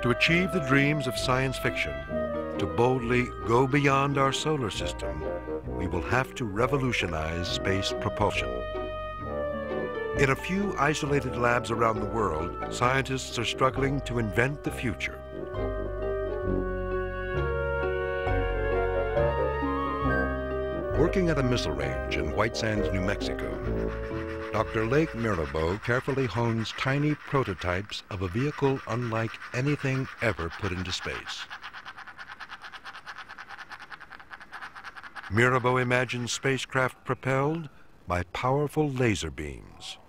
To achieve the dreams of science fiction, to boldly go beyond our solar system, we will have to revolutionize space propulsion. In a few isolated labs around the world, scientists are struggling to invent the future. Working at a missile range in White Sands, New Mexico, Dr. Lake Mirabeau carefully hones tiny prototypes of a vehicle unlike anything ever put into space. Mirabeau imagines spacecraft propelled by powerful laser beams.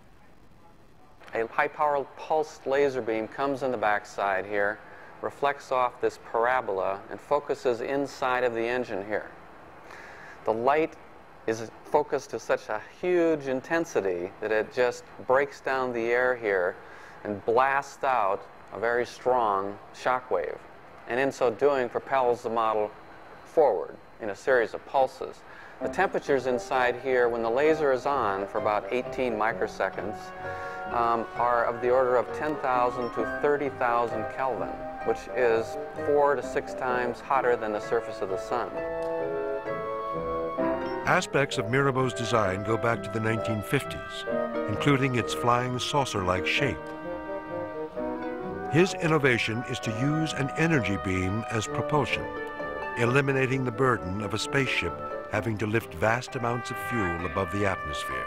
A high-powered pulsed laser beam comes in the backside here, reflects off this parabola, and focuses inside of the engine here. The light is focused to such a huge intensity that it just breaks down the air here and blasts out a very strong shock wave, and in so doing propels the model forward in a series of pulses. The temperatures inside here, when the laser is on for about 18 microseconds, are of the order of 10,000 to 30,000 Kelvin, which is 4 to 6 times hotter than the surface of the sun. Aspects of Mirabeau's design go back to the 1950s, including its flying saucer-like shape. His innovation is to use an energy beam as propulsion, eliminating the burden of a spaceship having to lift vast amounts of fuel above the atmosphere.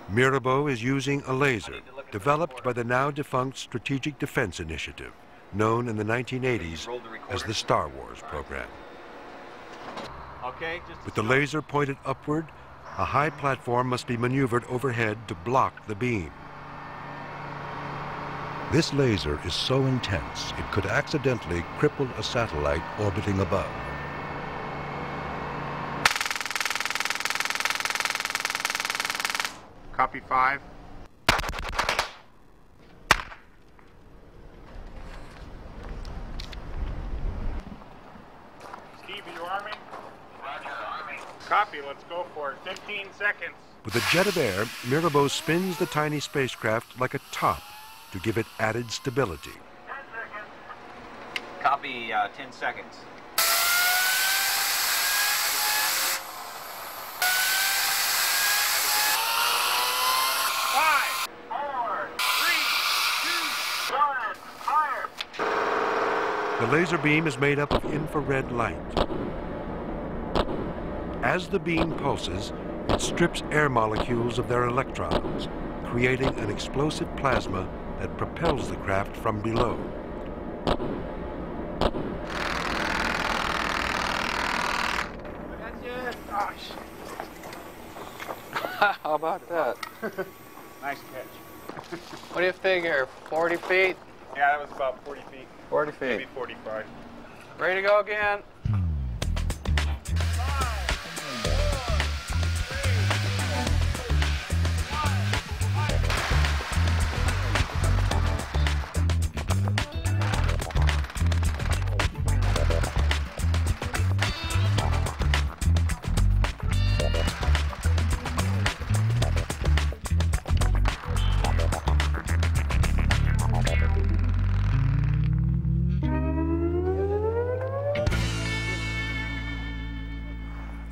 Mirabeau is using a laser developed by the now-defunct Strategic Defense Initiative, known in the 1980s as the Star Wars program. With the laser pointed upward, a high platform must be maneuvered overhead to block the beam. This laser is so intense it could accidentally cripple a satellite orbiting above. Copy 5. Steve, are you arming? Roger, arming. Copy, let's go for it. 15 seconds. With a jet of air, Mirabeau spins the tiny spacecraft like a top to give it added stability. 10 seconds. Copy, 10 seconds. 5, 4, 3, 2, 1, fire! The laser beam is made up of infrared light. As the beam pulses, it strips air molecules of their electrons, creating an explosive plasma that propels the craft from below. That's it. Oh, How about that? nice catch. What do you figure, 40 feet? Yeah, that was about 40 feet. 40 feet. Maybe 45. Ready to go again?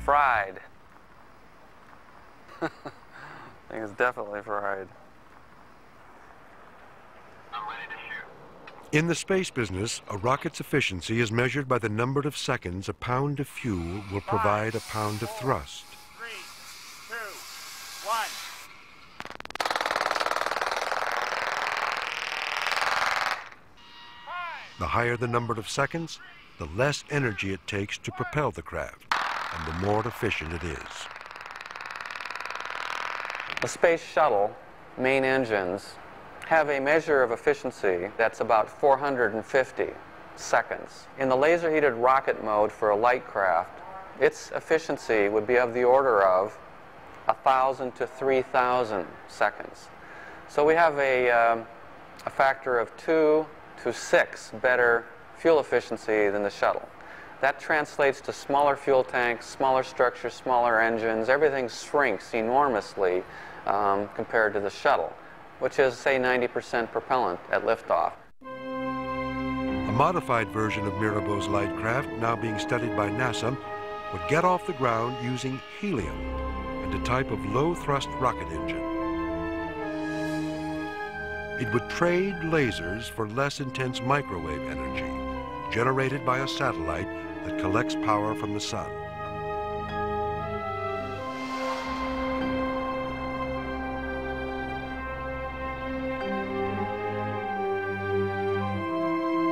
Fried. I think it's definitely fried. I'm ready to shoot. In the space business, a rocket's efficiency is measured by the number of seconds a pound of fuel will provide a pound of thrust. 3, 2, 1. The higher the number of seconds, the less energy it takes to propel the craft, and the more efficient it is. The space shuttle main engines have a measure of efficiency that's about 450 seconds. In the laser-heated rocket mode for a light craft, its efficiency would be of the order of 1,000 to 3,000 seconds. So we have a factor of 2 to 6 better fuel efficiency than the shuttle. That translates to smaller fuel tanks, smaller structures, smaller engines. Everything shrinks enormously compared to the shuttle. which is, say, 90% propellant at liftoff. A modified version of Mirabeau's light craft, now being studied by NASA, would get off the ground using helium and a type of low-thrust rocket engine. It would trade lasers for less intense microwave energy, generated by a satellite that collects power from the sun.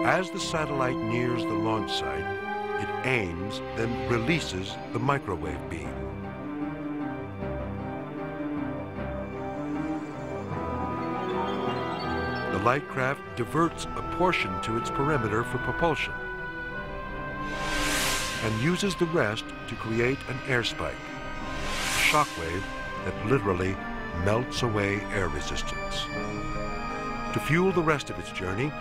As the satellite nears the launch site, it aims, then releases the microwave beam. The light craft diverts a portion to its perimeter for propulsion and uses the rest to create an air spike, a shock wave that literally melts away air resistance. To fuel the rest of its journey,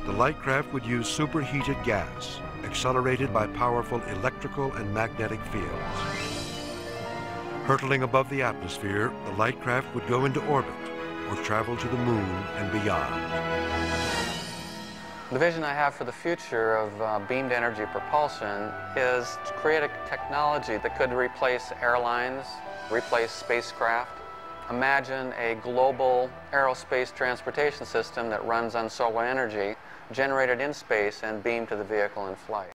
the light craft would use superheated gas, accelerated by powerful electrical and magnetic fields. Hurtling above the atmosphere, the light craft would go into orbit or travel to the moon and beyond. The vision I have for the future of beamed energy propulsion is to create a technology that could replace airlines, replace spacecraft. Imagine a global aerospace transportation system that runs on solar energy, generated in space and beamed to the vehicle in flight.